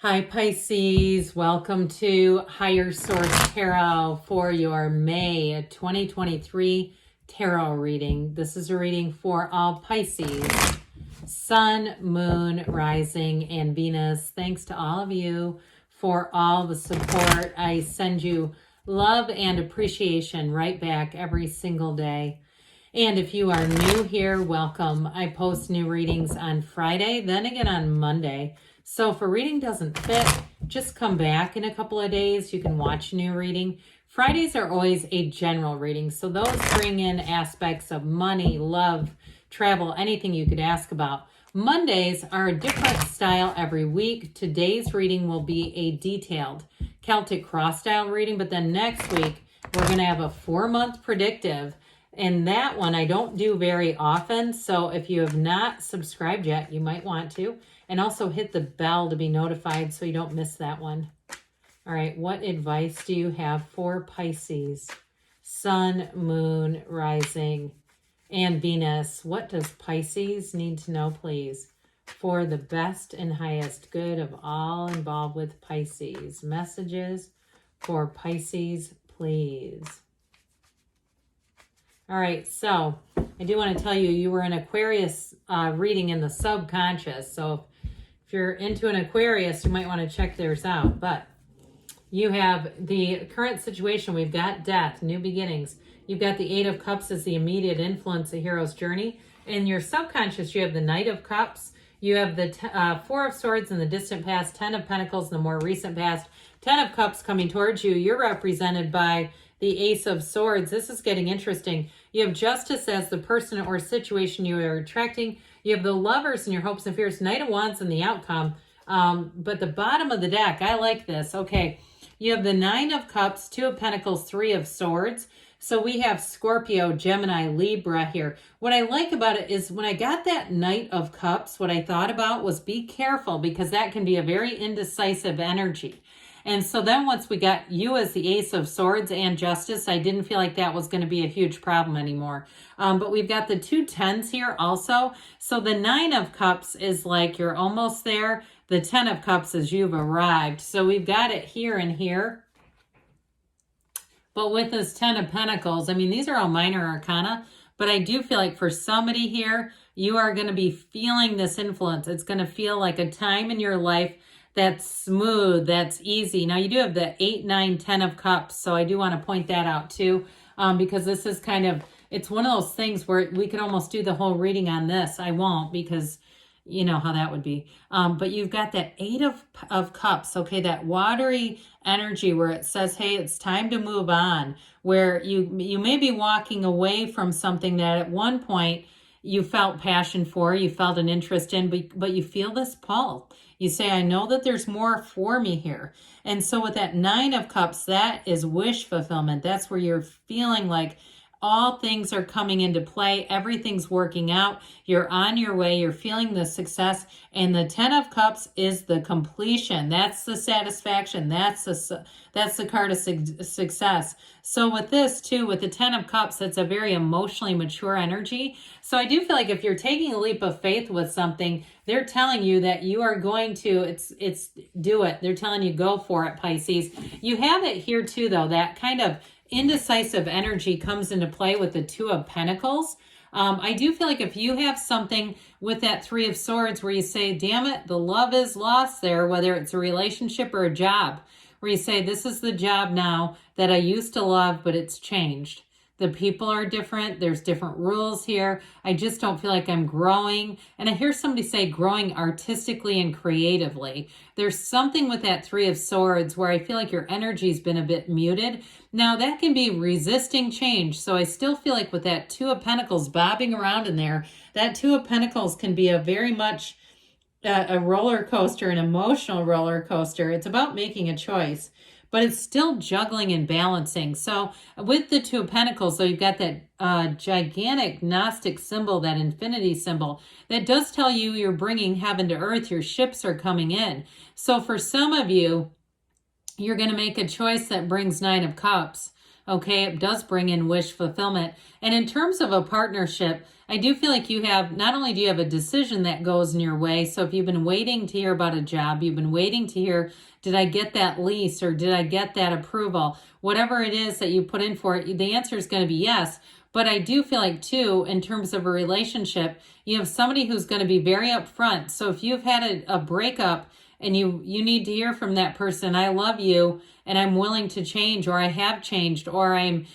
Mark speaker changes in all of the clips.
Speaker 1: Hi Pisces, welcome to Higher Source Tarot for your May 2023 tarot reading. This is a reading for all Pisces, Sun, Moon, Rising, and Venus. Thanks to all of you for all the support. I send you love and appreciation right back every single day. And if you are new here, welcome. I post new readings on Friday, then again on Monday. So if a reading doesn't fit, just come back in a couple of days. You can watch a new reading. Fridays are always a general reading. So those bring in aspects of money, love, travel, anything you could ask about. Mondays are a different style every week. Today's reading will be a detailed Celtic cross style reading, but then next week we're going to have a 4-month predictive. And that one I don't do very often. So if you have not subscribed yet, you might want to. And also hit the bell to be notified so you don't miss that one. All right, what advice do you have for Pisces? Sun, Moon, Rising, and Venus. What does Pisces need to know, please, for the best and highest good of all involved with Pisces? Messages for Pisces, please. All right, so I do want to tell you, you were an Aquarius reading in the subconscious. So if you're into an Aquarius, you might want to check theirs out. But you have the current situation. We've got death, new beginnings. You've got the 8 of Cups as the immediate influence, a hero's journey. In your subconscious, you have the Knight of Cups. You have the 4 of Swords in the distant past, 10 of Pentacles in the more recent past, 10 of Cups coming towards you. You're represented by the Ace of Swords. This is getting interesting. You have Justice as the person or situation you are attracting. You have the Lovers and your hopes and fears, Knight of Wands and the outcome. But the bottom of the deck, I like this. Okay, you have the 9 of Cups, 2 of Pentacles, 3 of Swords. So we have Scorpio, Gemini, Libra here. What I like about it is when I got that Knight of Cups, what I thought about was be careful, because that can be a very indecisive energy. And so then once we got you as the Ace of Swords and Justice, I didn't feel like that was going to be a huge problem anymore. But we've got the 2 10s here also. So the 9 of Cups is like you're almost there. The 10 of Cups is you've arrived. So we've got it here and here. But with this 10 of Pentacles, I mean, these are all minor arcana. But I do feel like for somebody here, you are going to be feeling this influence. It's going to feel like a time in your life that's smooth, that's easy. Now, you do have the 8, 9, 10 of Cups, so I do want to point that out too, because this is kind of, it's one of those things where we could almost do the whole reading on this. I won't, because you know how that would be. But you've got that 8 of Cups, okay, that watery energy where it says, hey, it's time to move on, where you may be walking away from something that at one point you felt passion for, you felt an interest in, but you feel this pull. You say, I know that there's more for me here. And so with that 9 of Cups, that is wish fulfillment. That's where you're feeling like all things are coming into play. Everything's working out. You're on your way. You're feeling the success. And the 10 of Cups is the completion. That's the satisfaction. That's the card of success. So with this too, with the 10 of Cups, it's a very emotionally mature energy. So I do feel like if you're taking a leap of faith with something, they're telling you that you are going to, it's do it. They're telling you go for it, Pisces. You have it here too, though, that kind of indecisive energy comes into play with the 2 of Pentacles. I do feel like if you have something with that 3 of Swords where you say, damn it, the love is lost there, whether it's a relationship or a job, where you say, this is the job now that I used to love, but it's changed. The people are different. There's different rules here. I just don't feel like I'm growing. And I hear somebody say growing artistically and creatively. There's something with that 3 of Swords where I feel like your energy's been a bit muted. Now, that can be resisting change. So I still feel like with that 2 of Pentacles bobbing around in there, that 2 of Pentacles can be a very much a roller coaster, an emotional roller coaster. It's about making a choice, but it's still juggling and balancing. So with the 2 of Pentacles, so you've got that gigantic Gnostic symbol, that infinity symbol, that does tell you you're bringing heaven to earth. Your ships are coming in. So for some of you, you're going to make a choice that brings 9 of Cups. Okay, it does bring in wish fulfillment. And in terms of a partnership, I do feel like you have, not only do you have a decision that goes in your way, so if you've been waiting to hear about a job, you've been waiting to hear, did I get that lease or did I get that approval? Whatever it is that you put in for it, the answer is going to be yes. But I do feel like, too, in terms of a relationship, you have somebody who's going to be very upfront. So if you've had a breakup and you need to hear from that person, I love you and I'm willing to change, or I have changed, or I'm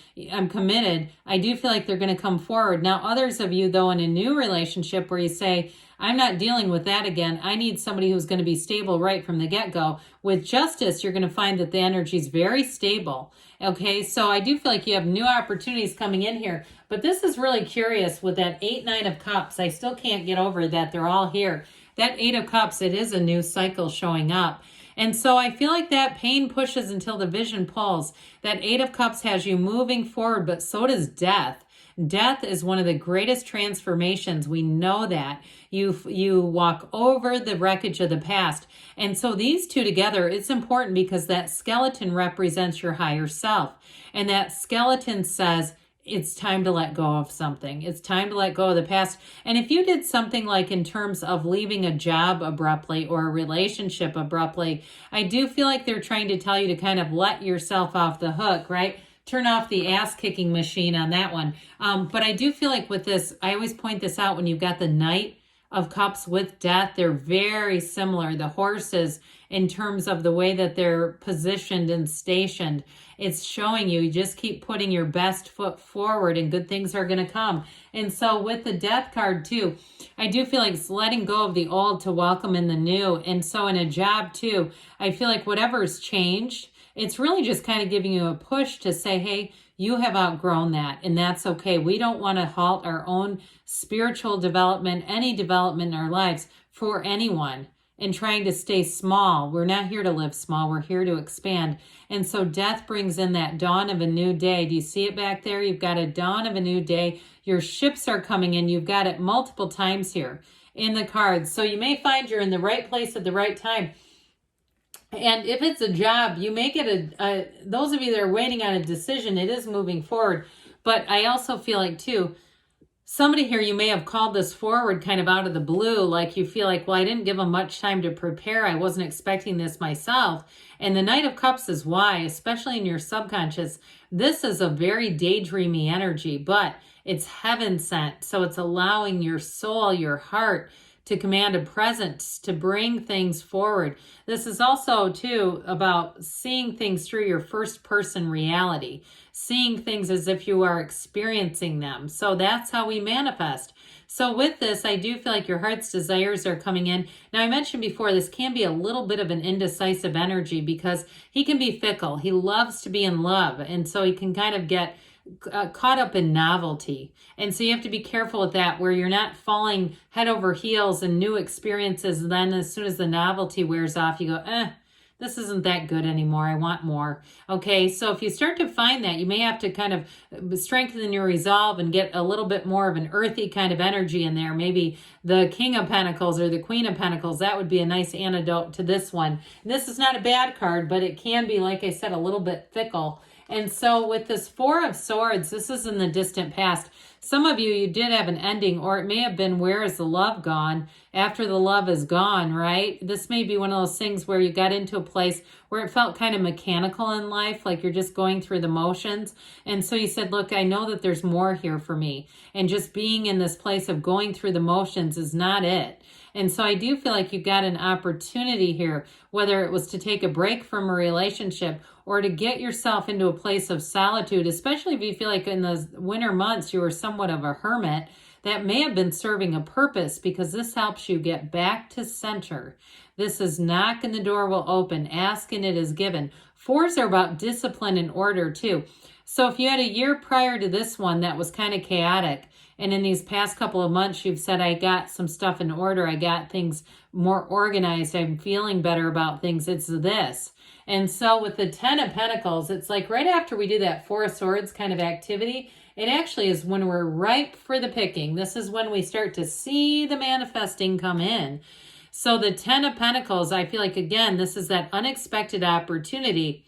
Speaker 1: committed, I do feel like they're going to come forward. Now, others of you, though, in a new relationship where you say, I'm not dealing with that again. I need somebody who's going to be stable right from the get-go. With Justice, you're going to find that the energy is very stable. Okay, so I do feel like you have new opportunities coming in here. But this is really curious with that 8, 9 of Cups. I still can't get over that they're all here. That 8 of Cups, it is a new cycle showing up. And so I feel like that pain pushes until the vision pulls. That 8 of Cups has you moving forward, but so does death. Death is one of the greatest transformations. We know that. You walk over the wreckage of the past. And so these two together, it's important because that skeleton represents your higher self. And that skeleton says, it's time to let go of something. It's time to let go of the past. And if you did something like in terms of leaving a job abruptly or a relationship abruptly, I do feel like they're trying to tell you to kind of let yourself off the hook, right? Turn off the ass-kicking machine on that one. But I do feel like with this, I always point this out when you've got the Knight of Cups with Death, they're very similar. The horses, in terms of the way that they're positioned and stationed, it's showing you just keep putting your best foot forward and good things are going to come. And so with the Death card too, I do feel like it's letting go of the old to welcome in the new. And so in a job too, I feel like whatever's changed, it's really just kind of giving you a push to say, hey, you have outgrown that, and that's okay. We don't want to halt our own spiritual development, any development in our lives for anyone, and trying to stay small. We're not here to live small. We're here to expand. And so death brings in that dawn of a new day. Do you see it back there? You've got a dawn of a new day. Your ships are coming in. You've got it multiple times here in the cards. So you may find you're in the right place at the right time. And if it's a job, you may get those of you that are waiting on a decision, it is moving forward. But I also feel like, too, somebody here, you may have called this forward kind of out of the blue, like you feel like, well, I didn't give them much time to prepare. I wasn't expecting this myself. And the Knight of Cups is why, especially in your subconscious, this is a very daydreamy energy, but it's heaven sent. So it's allowing your soul, your heart, to command a presence, to bring things forward. This is also, too, about seeing things through your first person reality, seeing things as if you are experiencing them. So that's how we manifest. So with this, I do feel like your heart's desires are coming in. Now, I mentioned before, this can be a little bit of an indecisive energy because he can be fickle. He loves to be in love. And so he can kind of get caught up in novelty. And so you have to be careful with that, where you're not falling head over heels in new experiences. Then as soon as the novelty wears off, you go, this isn't that good anymore. I want more. Okay, so if you start to find that, you may have to kind of strengthen your resolve and get a little bit more of an earthy kind of energy in there. Maybe the King of Pentacles or the Queen of Pentacles. That would be a nice antidote to this one. And this is not a bad card, but it can be, like I said, a little bit fickle. And so with this Four of Swords, this is in the distant past. Some of you did have an ending, or it may have been, where is the love gone? After the love is gone, right? This may be one of those things where you got into a place where it felt kind of mechanical in life, like you're just going through the motions. And so you said, look, I know that there's more here for me. And just being in this place of going through the motions is not it. And so I do feel like you got an opportunity here, whether it was to take a break from a relationship or to get yourself into a place of solitude, especially if you feel like in the winter months you were somewhat of a hermit. That may have been serving a purpose, because this helps you get back to center. This is knock and the door will open. Ask and it is given. Fours are about discipline and order too. So if you had a year prior to this one that was kind of chaotic, and in these past couple of months you've said, I got some stuff in order, I got things more organized, I'm feeling better about things, it's this. And so with the Ten of Pentacles, it's like right after we do that Four of Swords kind of activity, it actually is when we're ripe for the picking. This is when we start to see the manifesting come in. So the Ten of Pentacles, I feel like, again, this is that unexpected opportunity.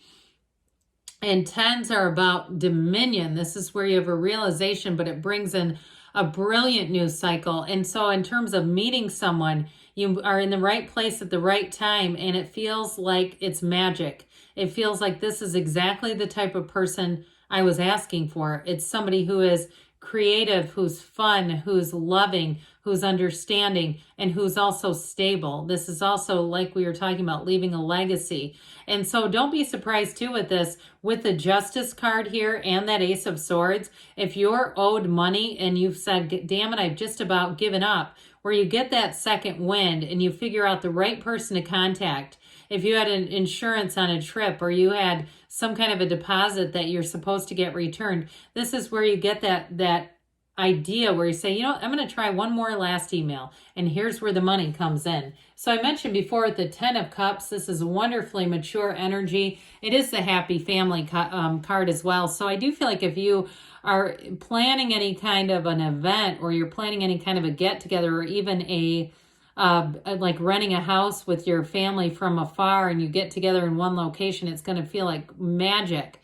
Speaker 1: And 10s are about dominion. This is where you have a realization, but it brings in a brilliant news cycle. And so in terms of meeting someone, you are in the right place at the right time, and it feels like it's magic. It feels like this is exactly the type of person I was asking for. It's somebody who is creative, who's fun, who's loving, who's understanding, and who's also stable. This is also, like we were talking about, leaving a legacy. And so don't be surprised too with this, with the Justice card here and that Ace of Swords. If you're owed money and you've said, damn it, I've just about given up, where you get that second wind and you figure out the right person to contact. If you had an insurance on a trip, or you had some kind of a deposit that you're supposed to get returned, this is where you get that idea where you say, you know, I'm going to try one more last email, and here's where the money comes in. So I mentioned before with the 10 of Cups, this is a wonderfully mature energy. It is the happy family card as well. So I do feel like if you are planning any kind of an event, or you're planning any kind of a get together, or even a like renting a house with your family from afar, and you get together in one location, it's going to feel like magic.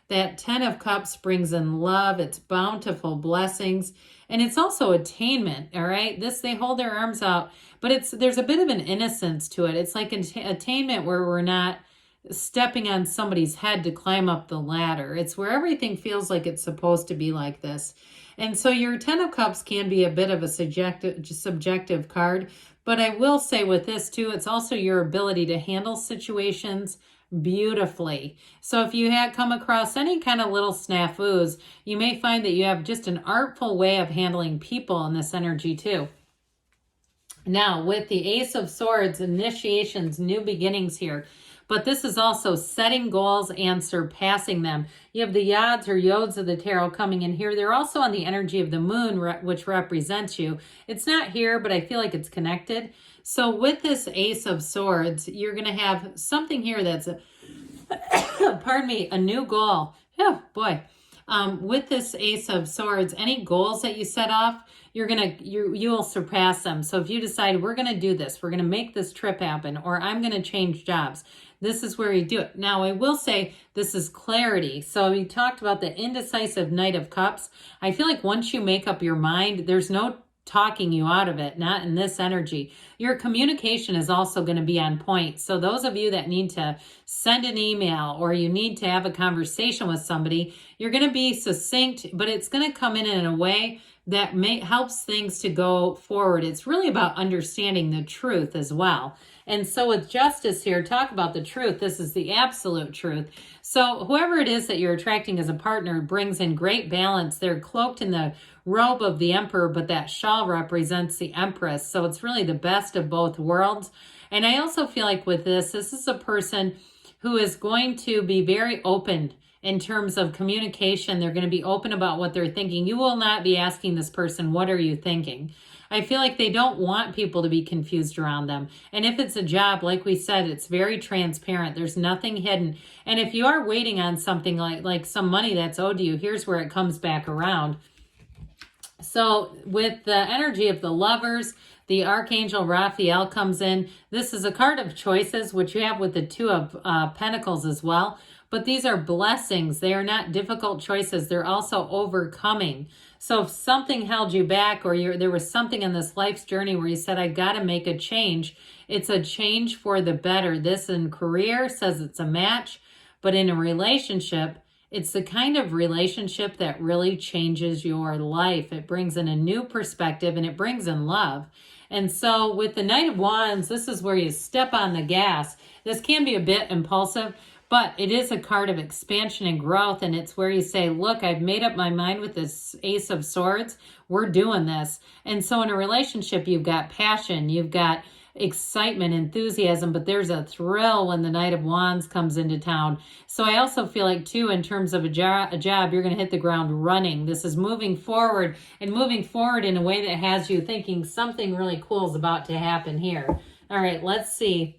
Speaker 1: That 10 of Cups brings in love, it's bountiful blessings, and it's also attainment, all right? They hold their arms out, but there's a bit of an innocence to it. It's like attainment where we're not stepping on somebody's head to climb up the ladder. It's where everything feels like it's supposed to be like this. And so your 10 of Cups can be a bit of a subjective card, but I will say with this too, it's also your ability to handle situations beautifully. So if you had come across any kind of little snafus, you may find that you have just an artful way of handling people in this energy too. Now with the Ace of Swords, initiations, new beginnings here. But this is also setting goals and surpassing them. You have the Yods or Yods of the Tarot coming in here. They're also on the energy of the moon, which represents you. It's not here, but I feel like it's connected. So with this Ace of Swords, you're going to have something here that's, pardon me, a new goal. Oh, boy. With this Ace of Swords, any goals that you set off, you will surpass them. So if you decide we're going to do this, we're going to make this trip happen, or I'm going to change jobs, this is where you do it. Now, I will say this is clarity. So we talked about the indecisive Knight of Cups. I feel like once you make up your mind, there's no talking you out of it, not in this energy. Your communication is also going to be on point. So those of you that need to send an email, or you need to have a conversation with somebody, you're going to be succinct, but it's going to come in a way that helps things to go forward. It's really about understanding the truth as well. And so with Justice here, talk about the truth. This is the absolute truth. So whoever it is that you're attracting as a partner brings in great balance. They're cloaked in the robe of the Emperor, but that shawl represents the Empress. So it's really the best of both worlds. And I also feel like with this is a person who is going to be very open in terms of communication. They're going to be open about what they're thinking. You will not be asking this person, what are you thinking? I feel like they don't want people to be confused around them. And if it's a job, like we said, it's very transparent. There's nothing hidden. And if you are waiting on something like some money that's owed to you, here's where it comes back around. So with the energy of the Lovers, the Archangel Raphael comes in. This is a card of choices, which you have with the Two of Pentacles as well. But these are blessings. They are not difficult choices. They're also overcoming. So if something held you back, or there was something in this life's journey where you said, I got to make a change, it's a change for the better. This in career says it's a match, but in a relationship, it's the kind of relationship that really changes your life. It brings in a new perspective, and it brings in love. And so with the Knight of Wands, this is where you step on the gas. This can be a bit impulsive, but it is a card of expansion and growth, and it's where you say, look, I've made up my mind with this Ace of Swords. We're doing this. And so in a relationship, you've got passion, you've got excitement, enthusiasm, but there's a thrill when the Knight of Wands comes into town. So I also feel like, too, in terms of a job, you're going to hit the ground running. This is moving forward, and moving forward in a way that has you thinking something really cool is about to happen here. All right, let's see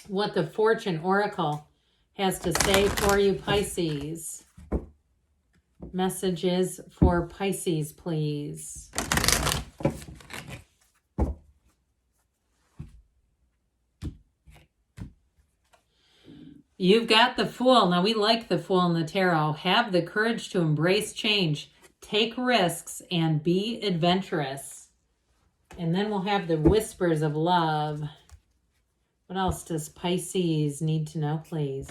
Speaker 1: what the Fortune Oracle has to say for you, Pisces. Messages for Pisces, please. You've got the Fool. Now, we like the Fool in the tarot. Have the courage to embrace change, take risks, and be adventurous. And then we'll have the Whispers of Love. What else does Pisces need to know, please?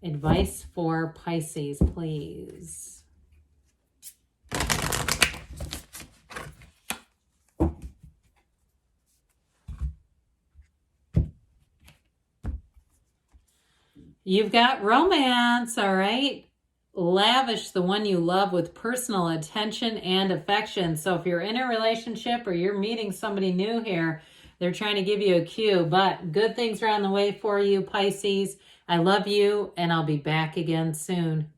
Speaker 1: Advice for Pisces, please. You've got romance, all right? Lavish the one you love with personal attention and affection. So if you're in a relationship or you're meeting somebody new here, they're trying to give you a cue, but good things are on the way for you, Pisces. I love you, and I'll be back again soon.